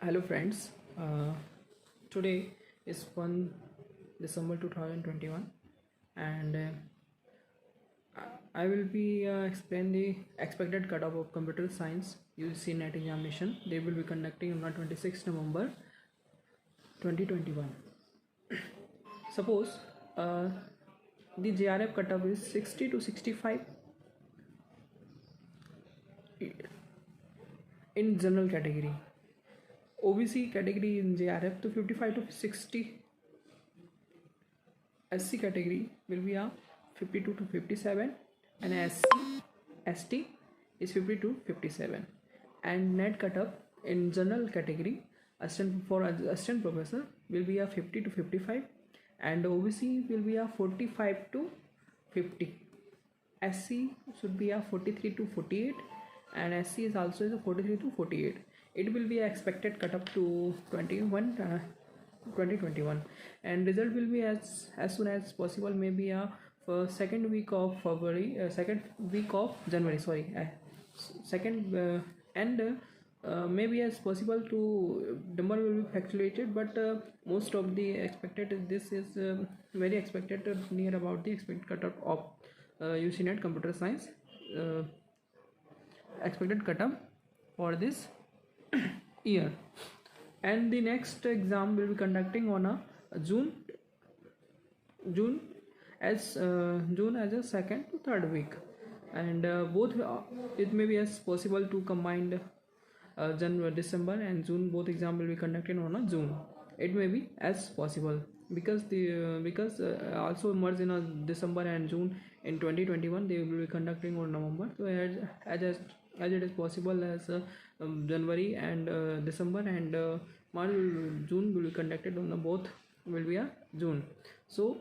Hello friends, today is 1 December 2021 and I will be explain the expected cutoff of computer science UGC NET examination. They will be conducting on 26 November 2021. Suppose the JRF cutoff is 60 to 65 in general category. OBC category in JRF to 55 to 60. SC category will be a 52 to 57 and ST is 50 to 57. And net cutoff in general category assistant professor will be a 50 to 55 and OBC will be a 45 to 50. SC should be a 43 to 48 and SC is also a 43 to 48. It will be expected cut up to 2021 and result will be as soon as possible, maybe a second week of February, second week of January, maybe as possible to number will be fluctuated, but most of the expected, this is very expected near about the expected cutoff of UGC NET computer science expected cutoff for this year. And the next exam will be conducting on a June as a second to third week, and both it may be as possible to combine January, December and June. Both exam will be conducted on a June. It may be as possible because also merged in a December and June in 2021. They will be conducting on November. So as it is possible as January and December and March, June will be conducted on both will be a June. So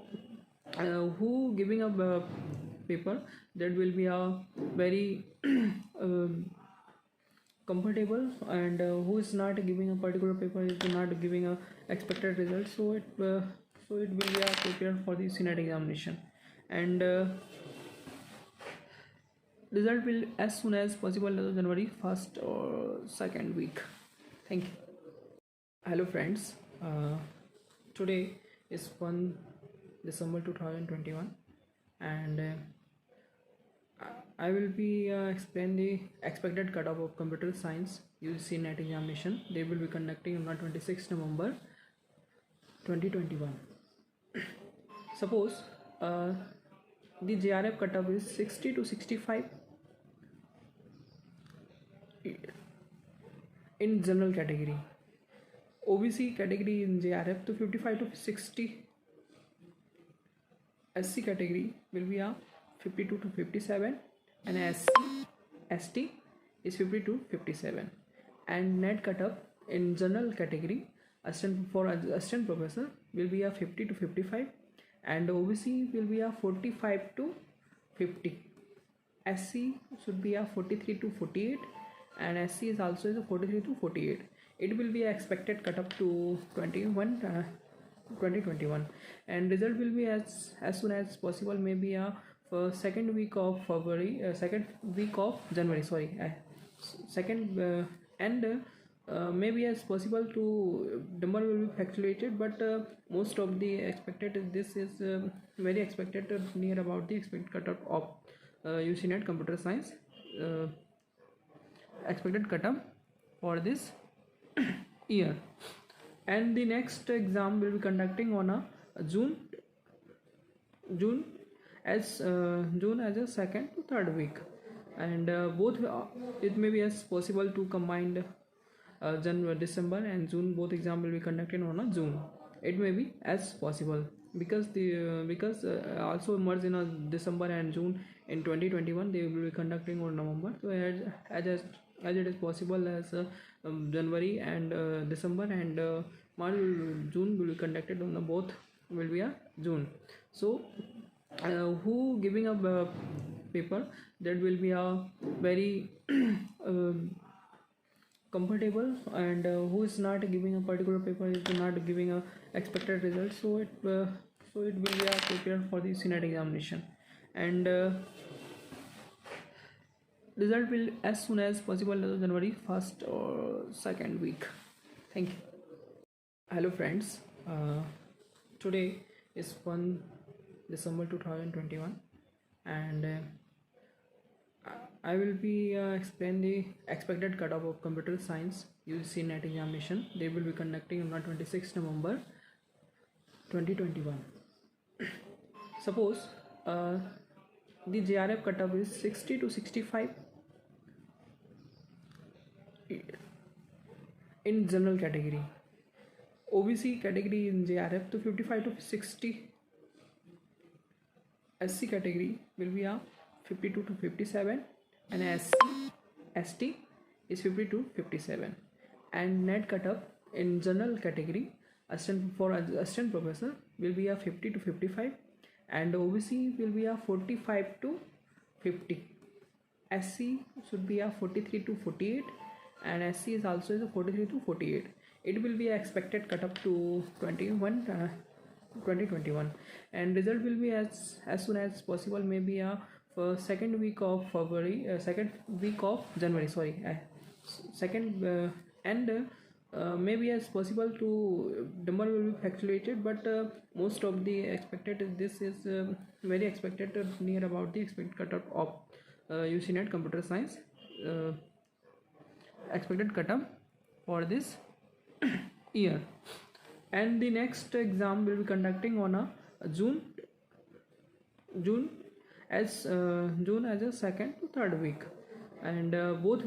who giving a paper, that will be a very comfortable, and who is not giving a particular paper is not giving a expected result, so it will be a prepared for the CNET examination, and result will as soon as possible January 1st or 2nd week. Thank you. Hello friends, today is 1 December 2021 and I will be explain the expected cutoff of computer science UGC NET examination. They will be conducting on 26 November 2021. Suppose the JRF cutoff is 60 to 65 in general category. OBC category in JRF to 55 to 60. SC category will be a 52 to 57 and ST is 50 to 57. And net cutoff in general category assistant professor will be a 50 to 55 and OBC will be a 45 to 50. SC should be a 43 to 48 and SC is also a 43 to 48. It will be expected cut up to 2021 and result will be as soon as possible, maybe a second week of February, second week of January, maybe as possible to number will be fluctuated, but most of the expected, this is very expected near about the expected cutoff of UGC NET computer science expected cutoff for this year. And the next exam will be conducting on a June as a second to third week, and both it may be as possible to combine January, December and June. Both exam will be conducted on a June. It may be as possible because also merged in a December and June in 2021. They will be conducting on November. So as it is possible as January and December and March, June will be conducted on both will be a June. So who giving a paper, that will be a very comfortable, and who is not giving a particular paper is not giving a expected result, so it will be a prepared for the CNET examination, and result will as soon as possible January 1st or 2nd week. Thank you. Hello friends, today is 1 December 2021, and I will be explain the expected cutoff of computer science UGC NET examination. They will be conducting on 26 November 2021. Suppose the JRF cutoff is 60 to 65 in general category. OBC category in JRF to 55 to 60. SC category will be a 52 to 57, and ST is 50 to 57. And net cutoff in general category assistant professor will be a 50 to 55, and OBC will be a 45 to 50. SC should be a 43 to 48, and SC is also a 43 to 48. It will be expected cut up to 2021, and result will be as soon as possible, maybe a second week of February, second week of January, sorry, second and maybe as possible to number will be fluctuated, but most of the expected, this is very expected near about the expected cutoff of UGC NET computer science, expected cutoff for this year. And the next exam will be conducting on a June as a second to third week, and both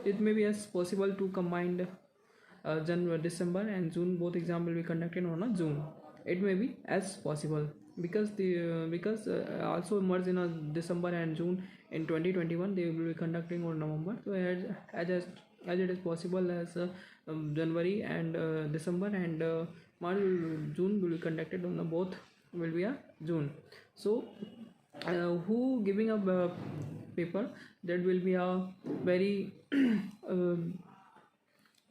it may be as possible to combine January, December and June. Both exam will be conducted on a June. It may be as possible because also merged in a December and June in 2021. They will be conducting on November. So as it is possible as January and December, and March, June will be conducted on the both will be a June. So who giving a paper, that will be a very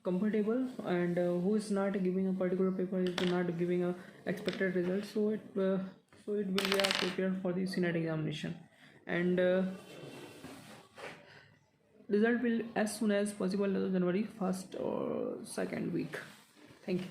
comfortable, and who is not giving a particular paper is not giving a expected result, so it will be a prepared for the CNET examination, and result will as soon as possible, January 1st or 2nd week. Thank you.